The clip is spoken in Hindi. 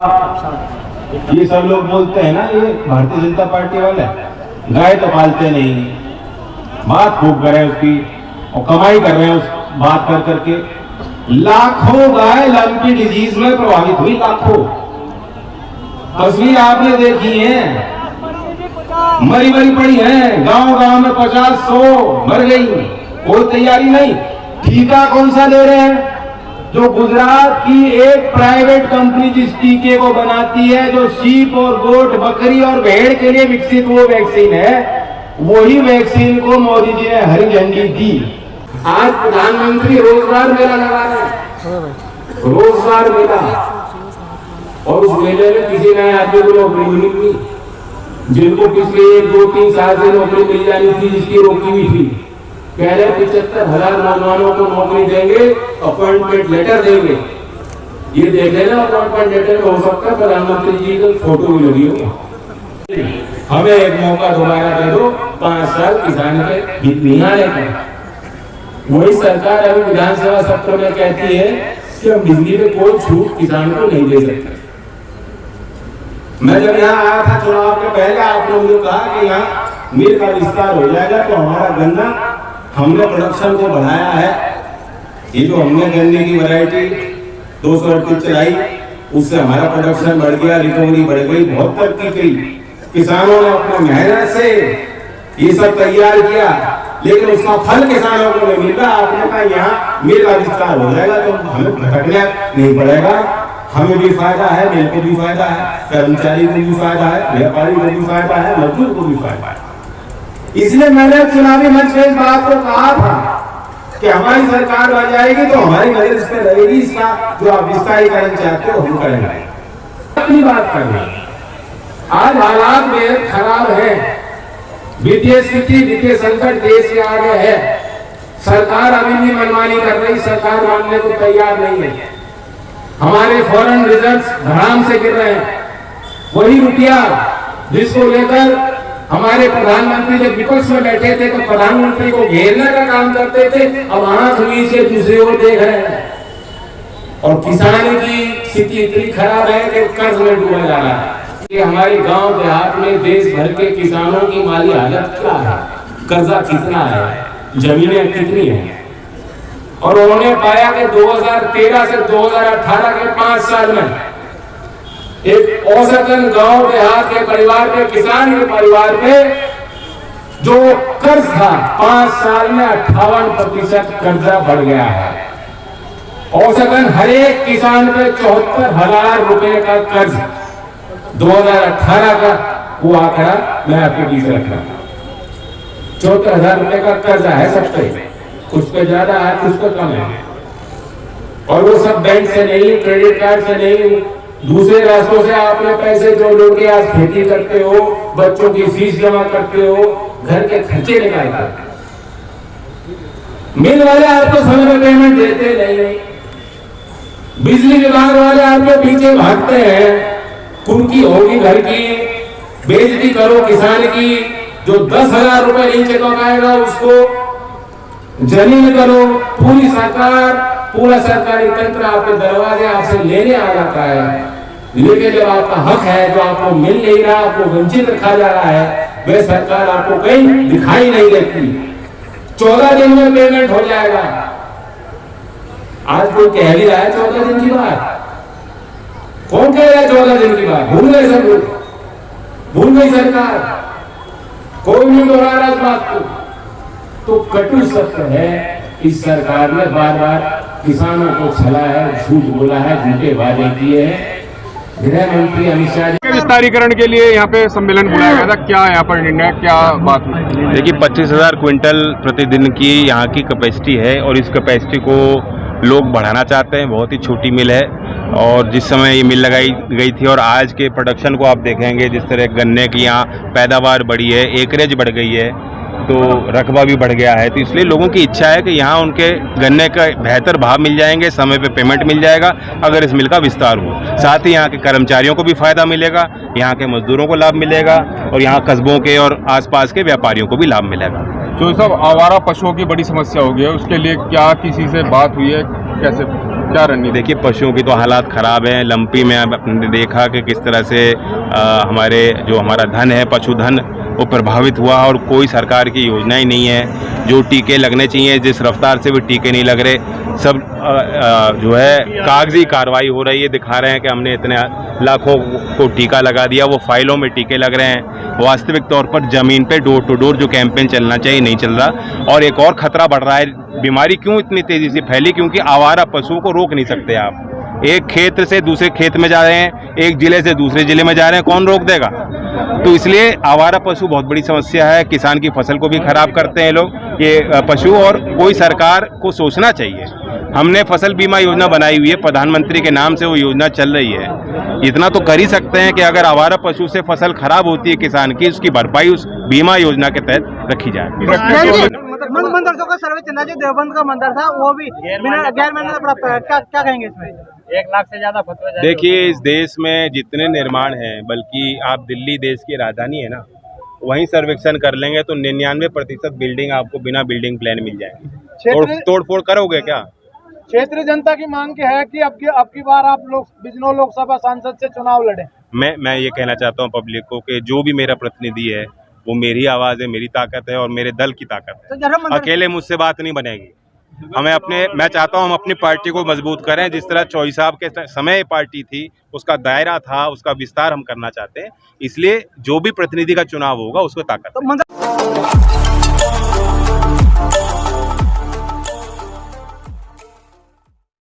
ये सब लोग बोलते हैं ना, ये भारतीय जनता पार्टी वाले गाय तो पालते नहीं, बात खूब कर रहे हैं उसकी और कमाई कर रहे हैं उस बात कर करके। लाखों गाय लंपी डिजीज में प्रभावित हुई, लाखों तस्वीर आपने देखी है, मरी मरी पड़ी है, गांव गांव में 50-100 मर गई, कोई तैयारी नहीं। टीका कौन सा ले रहे हैं? जो गुजरात की एक प्राइवेट कंपनी जिस टीके को बनाती है, जो शीप और गोट, बकरी और भेड़ के लिए विकसित वो वैक्सीन है, वही वैक्सीन को मोदी जी ने हरी झंडी दी। आज प्रधानमंत्री रोजगार मेला लगा रहे हैं, रोजगार मेला, और उस मेले में किसी नए आदमी को नौकरी मिली, जिनको पिछले 1-2-3 साल से नौकरी मिल जानी थी, जिसकी रोकी हुई थी। कह रहे 75,000 नौजवानों को नौकरी देंगे, अपॉइंटमेंट लेटर देंगे। ये देख लेना, अपॉइंटमेंट लेटर में हो सकता है प्रधानमंत्री जी की फोटो भी लगी हो। हमें एक मौका दोबारा दे दो, 5 साल किसान के निहारे का। वही सरकार अभी विधानसभा सत्र में कहती है कि हम बिजली में कोई छूट किसान को नहीं दे सकते। मैं जब यहाँ आया था चुनाव के पहले, आपने मुझे कहा कि यहाँ मिल का विस्तार हो जाएगा तो हमारा गन्ना, हमने प्रोडक्शन को बढ़ाया है। ये जो हमने गन्ने की वैरायटी 238 चलाई, उससे हमारा प्रोडक्शन बढ़ गया, रिकवरी बढ़ गई, बहुत तरक्की की। किसानों ने अपने मेहनत से ये सब तैयार किया, लेकिन उसका फल किसानों को नहीं मिल रहा। आपने कहा यहाँ मिल का विस्तार हो जाएगा तो हमें भटकना नहीं पड़ेगा, हमें भी फायदा है, मिल को भी फायदा है, कर्मचारी को भी फायदा है, व्यापारी को भी फायदा है, मजदूर को भी फायदा है। इसलिए मैंने चुनावी मंच में इस बात को कहा था कि हमारी सरकार बन जाएगी तो हमारी नजर इस पर रहेगी, इसका जो आप विस्तारीकरण चाहते हो हम करेंगे। अपनी बात करना, आज हालात बेहद खराब है, वित्तीय स्थिति, वित्तीय संकट देश के आगे है। सरकार अभी भी मनमानी कर रही, सरकार मानने को तैयार नहीं है। हमारे फॉरेन रिजर्व्स धड़ाम से गिर रहे हैं। वही रुपया जिसको लेकर हमारे प्रधानमंत्री जब विपक्ष में बैठे थे तो प्रधानमंत्री को घेरने का काम करते थे, अब आंख मीच के दूसरी ओर देख रहे हैं। और किसान की स्थिति इतनी खराब है कि कर्ज में डूबा जा रहा है। कि हमारे गांव देहात में देश भर के किसानों की माली हालत क्या है, कर्जा कितना है, जमीनें कितनी है। और उन्होंने पाया कि 2013 से 2018 के 5 साल में एक औसतन गांव देहात के परिवार पे, किसान के परिवार पे जो कर्ज था 5 साल में 58% कर्जा बढ़ गया है। औसतन हर एक किसान पे 74,000 रुपए का कर्ज 2018 का वो आंकड़ा मैं आपके बीच रख रहा हूं। 74,000 रुपए का कर्जा है सब पे, कुछ पे ज्यादा है, कुछ पे कम है। और वो सब बैंक से नहीं, क्रेडिट कार्ड से नहीं, दूसरे रास्तों से आपने पैसे जोड़ के आज खेती करते हो, बच्चों की फीस जमा करते हो, घर के खर्चे निकालते हो। मिल वाले आपको समय में पेमेंट देते नहीं, बिजली विभाग वाले आपके पीछे भागते हैं, कुनकी होगी घर की, बेइज्जती करो किसान की, जो 10,000 रुपए नीचे कमाएगा उसको जलील करो। पूरी सरकार, पूरा सरकारी तंत्र आपके दरवाजे आपसे लेने आ जाता है, लेकिन जब आपका हक है जो आपको मिल नहीं रहा, आपको वंचित रखा जा रहा है, वह सरकार आपको कहीं दिखाई नहीं देती। 14 दिन में पेमेंट हो जाएगा। आज कोई कह भी रहा है 14 दिन की बात, कौन कह रहा है 14 दिन की बात? भूल गए सब लोग, भूल गई सरकार, कोई नहीं दोहरा रहा इस बात को। तो कटु सत्य है, इस सरकार ने बार बार किसानों को छला है, झूठ बोला है, झूठे वादे किए हैं। गृह मंत्री अमित शाह के विस्तारीकरण के लिए यहाँ पे सम्मेलन बुलाया गया था, क्या यहाँ पर निर्णय, क्या बात हुई? देखिए 25,000 क्विंटल प्रतिदिन की यहाँ की कैपेसिटी है और इस कैपेसिटी को लोग बढ़ाना चाहते हैं। बहुत ही छोटी मिल है और जिस समय ये मिल लगाई गई थी और आज के प्रोडक्शन को आप देखेंगे, जिस तरह गन्ने की यहाँ पैदावार बढ़ी है, एकरेज बढ़ गई है, तो रकबा भी बढ़ गया है। तो इसलिए लोगों की इच्छा है कि यहाँ उनके गन्ने का बेहतर भाव मिल जाएंगे, समय पे पेमेंट मिल जाएगा अगर इस मिल का विस्तार हो। साथ ही यहाँ के कर्मचारियों को भी फायदा मिलेगा, यहाँ के मजदूरों को लाभ मिलेगा और यहाँ कस्बों के और आसपास के व्यापारियों को भी लाभ मिलेगा। जो सब आवारा पशुओं की बड़ी समस्या हो गई है, उसके लिए क्या किसी से बात हुई है, कैसे? क्या रणनीति? देखिए, पशुओं की तो हालात ख़राब हैं। लंपी में अब आपने देखा कि किस तरह से हमारे जो हमारा धन है, पशुधन, वो प्रभावित हुआ और कोई सरकार की योजना ही नहीं है। जो टीके लगने चाहिए, जिस रफ्तार से भी टीके नहीं लग रहे, सब जो है कागजी कार्रवाई हो रही है। दिखा रहे हैं कि हमने इतने लाखों को टीका लगा दिया, वो फाइलों में टीके लग रहे हैं। वास्तविक तौर पर ज़मीन पे डोर टू डोर जो कैंपेन चलना चाहिए नहीं चल रहा। और एक और ख़तरा बढ़ रहा है। बीमारी क्यों इतनी तेज़ी से फैली? क्योंकि आवारा पशुओं को रोक नहीं सकते आप। एक खेत से दूसरे खेत में जा रहे हैं, एक जिले से दूसरे जिले में जा रहे हैं, कौन रोक देगा? तो इसलिए आवारा पशु बहुत बड़ी समस्या है। किसान की फसल को भी खराब करते हैं लोग ये पशु, और कोई सरकार को सोचना चाहिए। हमने फसल बीमा योजना बनाई हुई है, प्रधानमंत्री के नाम से वो योजना चल रही है। इतना तो कर ही सकते हैं कि अगर आवारा पशु से फसल खराब होती है किसान की, उसकी भरपाई उस बीमा योजना के तहत रखी जाए। मदरसों का सर्वे चलना चाहिए। देवबंद का मंदिर था, वो भी बिना गैर मान्यता प्राप्त है। क्या कहेंगे इसमें? 1 लाख से ज्यादा फतवा जारी। देखिए, इस देश में जितने निर्माण हैं, बल्कि आप दिल्ली देश की राजधानी है ना, वहीं सर्वेक्षण कर लेंगे तो 99% बिल्डिंग आपको बिना बिल्डिंग प्लान मिल जाएंगे। तोड़फोड़ करोगे क्या? क्षेत्रीय जनता की मांग की है कि अब की बार आप लोग बिजनौर लोकसभा सांसद से चुनाव लड़े। मैं ये कहना चाहता हूँ पब्लिक को कि जो भी मेरा प्रतिनिधि है, वो मेरी आवाज़ है, मेरी ताकत है और मेरे दल की ताकत है। अकेले मुझसे बात नहीं बनेगी। मैं चाहता हूँ हम अपनी पार्टी को मजबूत करें। जिस तरह चौधरी साहब के समय पार्टी थी, उसका दायरा था, उसका विस्तार हम करना चाहते हैं। इसलिए जो भी प्रतिनिधि का चुनाव होगा, उसको ताकत है।